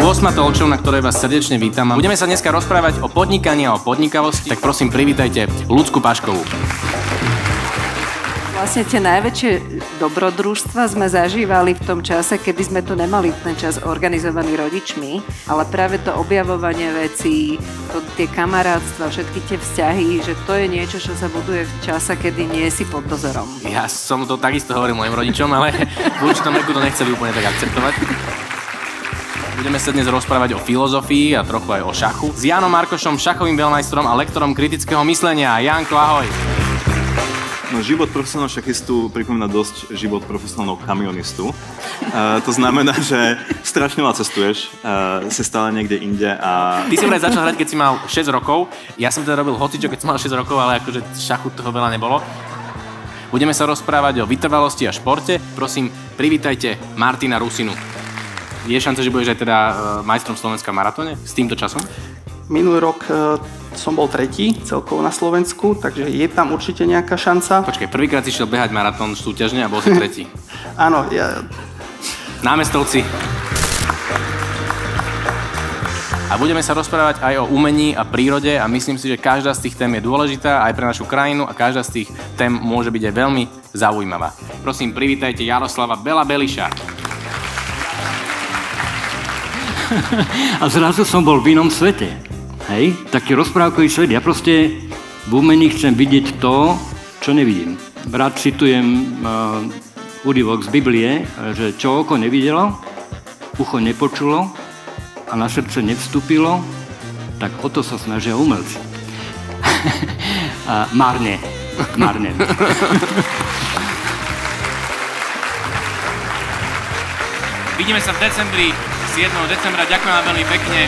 8. talk show, na ktorej vás srdečne vítam. Budeme sa dneska rozprávať o podnikaní a o podnikavosti, tak prosím privítajte Ľudsku Paškovú. Vlastne tie najväčšie dobrodružstva sme zažívali v tom čase, kedy sme tu nemali ten čas organizovaný rodičmi, ale práve to objavovanie vecí, tie kamarátstva, všetky tie vzťahy, že to je niečo, čo sa buduje v čase, kedy nie si pod dozorom. Ja som to takisto hovoril mojim rodičom, ale v určitom veku to nechceli úplne tak akceptovať. Budeme sa dnes rozprávať o filozofii a trochu aj o šachu s Jánom Markošom, šachovým veľmajstrom a lektorom kritického myslenia. Jánko, ahoj. No, život profesionálneho šachistu pripomína dosť život profesionálneho kamionistu. To znamená, že strašne veľa cestuješ, si stále niekde inde a... Ty si vraj začal hrať, keď si mal 6 rokov. Ja som teda robil hocičo, keď som mal 6 rokov, ale akože šachu toho veľa nebolo. Budeme sa rozprávať o vytrvalosti a športe. Prosím, privítajte Martina Rusinu. Je šanca, že budeš aj teda majstrom Slovenska v maratóne s týmto časom? Minulý rok som bol tretí celkovo na Slovensku, takže je tam určite nejaká šanca. Počkaj, prvýkrát si šiel behať maratón súťažne a bol si tretí. Áno, ja... Námestovci. A budeme sa rozprávať aj o umení a prírode a myslím si, že každá z tých tém je dôležitá aj pre našu krajinu a každá z tých tém môže byť aj veľmi zaujímavá. Prosím, privítajte Jaroslava Bela Beliša. A zrazu som bol v inom svete. Hej, taký rozprávkový svet. Ja proste v umení chcem vidieť to, čo nevidím. Rád citujem úryvok z Biblie, že čo oko nevidelo, ucho nepočulo a na srdce nevstúpilo, tak o to sa snažia umelci. Márne. Vidíme sa v decembri, 7. decembra. Ďakujem vám veľmi pekne.